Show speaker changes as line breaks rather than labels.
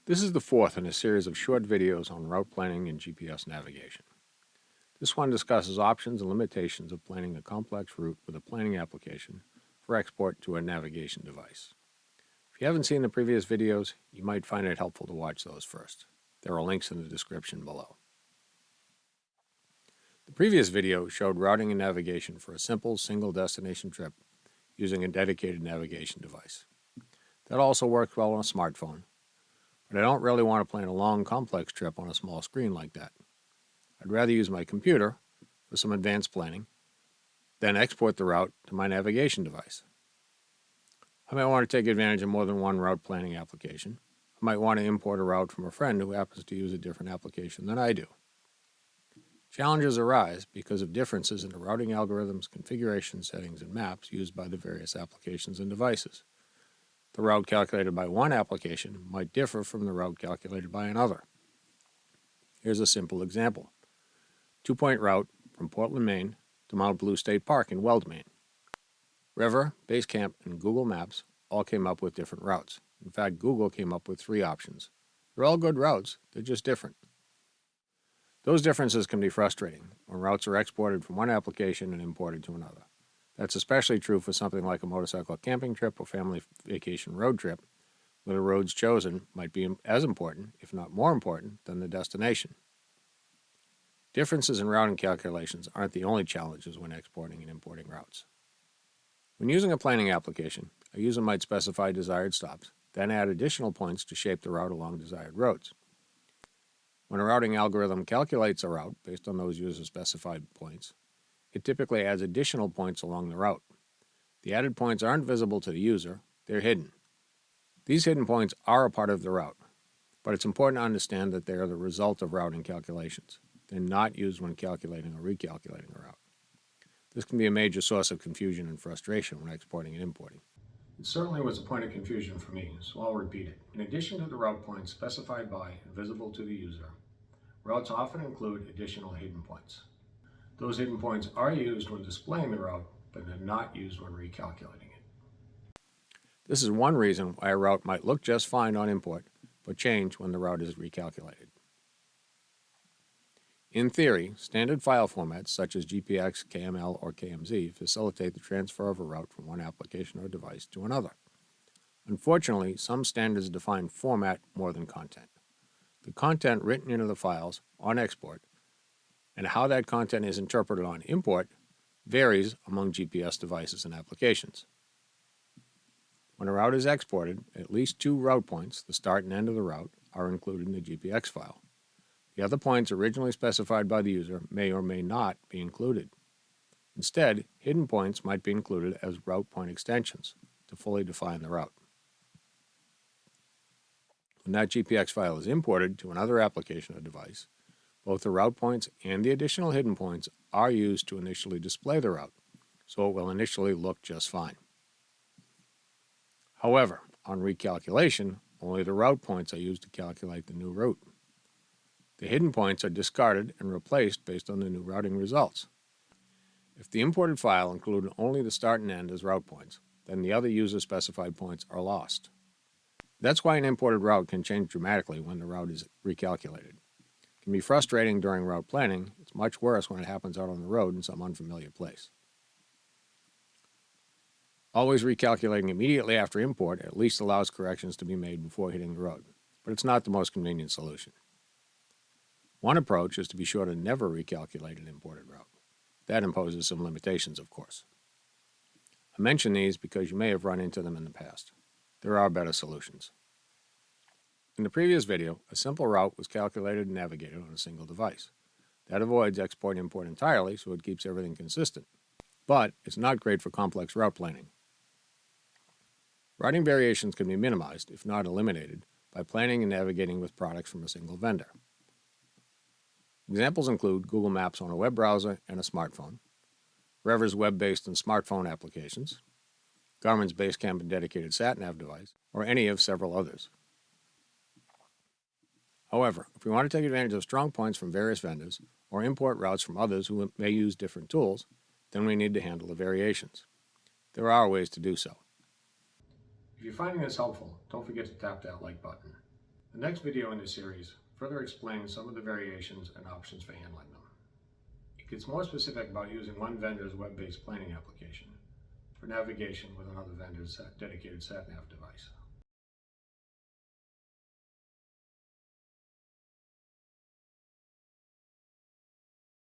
This is the fourth in a series of short videos on route planning and GPS navigation. This one discusses options and limitations of planning a complex route with a planning application for export to a navigation device. If you haven't seen the previous videos, you might find it helpful to watch those first. There are links in the description below. The previous video showed routing and navigation for a simple single destination trip using a dedicated navigation device. That also works well on a smartphone, but I don't really want to plan a long, complex trip on a small screen like that. I'd rather use my computer for some advanced planning, then export the route to my navigation device. I might want to take advantage of more than one route planning application. I might want to import a route from a friend who happens to use a different application than I do. Challenges arise because of differences in the routing algorithms, configuration settings, and maps used by the various applications and devices. The route calculated by one application might differ from the route calculated by another. Here's a simple example. 2-point route from Portland, Maine to Mount Blue State Park in Weld, Maine. River, Basecamp, and Google Maps all came up with different routes. In fact, Google came up with 3 options. They're all good routes, they're just different. Those differences can be frustrating when routes are exported from one application and imported to another. That's especially true for something like a motorcycle camping trip or family vacation road trip, where the roads chosen might be as important, if not more important, than the destination. Differences in routing calculations aren't the only challenges when exporting and importing routes. When using a planning application, a user might specify desired stops, then add additional points to shape the route along desired roads. When a routing algorithm calculates a route based on those user-specified points, it typically adds additional points along the route. The added points aren't visible to the user, they're hidden. These hidden points are a part of the route, but it's important to understand that they are the result of routing calculations. They're not used when calculating or recalculating a route. This can be a major source of confusion and frustration when exporting and importing. It certainly was a point of confusion for me, so I'll repeat it. In addition to the route points specified by and visible to the user, routes often include additional hidden points. Those hidden points are used when displaying the route, but they're not used when recalculating it. This is one reason why a route might look just fine on import, but change when the route is recalculated. In theory, standard file formats such as GPX, KML, or KMZ facilitate the transfer of a route from one application or device to another. Unfortunately, some standards define format more than content. The content written into the files on export and how that content is interpreted on import varies among GPS devices and applications. When a route is exported, at least 2 route points, the start and end of the route, are included in the GPX file. The other points originally specified by the user may or may not be included. Instead, hidden points might be included as route point extensions to fully define the route. When that GPX file is imported to another application or device, both the route points and the additional hidden points are used to initially display the route, so it will initially look just fine. However, on recalculation, only the route points are used to calculate the new route. The hidden points are discarded and replaced based on the new routing results. If the imported file included only the start and end as route points, then the other user-specified points are lost. That's why an imported route can change dramatically when the route is recalculated. It can be frustrating during route planning. It's much worse when it happens out on the road in some unfamiliar place. Always recalculating immediately after import at least allows corrections to be made before hitting the road, but it's not the most convenient solution. One approach is to be sure to never recalculate an imported route. That imposes some limitations, of course. I mention these because you may have run into them in the past. There are better solutions. In the previous video, a simple route was calculated and navigated on a single device. That avoids export-import entirely, so it keeps everything consistent. But it's not great for complex route planning. Routing variations can be minimized, if not eliminated, by planning and navigating with products from a single vendor. Examples include Google Maps on a web browser and a smartphone, Rever's web-based and smartphone applications, Garmin's Basecamp and dedicated sat-nav device, or any of several others. However, if we want to take advantage of strong points from various vendors or import routes from others who may use different tools, then we need to handle the variations. There are ways to do so. If you're finding this helpful, don't forget to tap that like button. The next video in this series further explains some of the variations and options for handling them. It gets more specific about using one vendor's web-based planning application for navigation with another vendor's dedicated sat-nav device.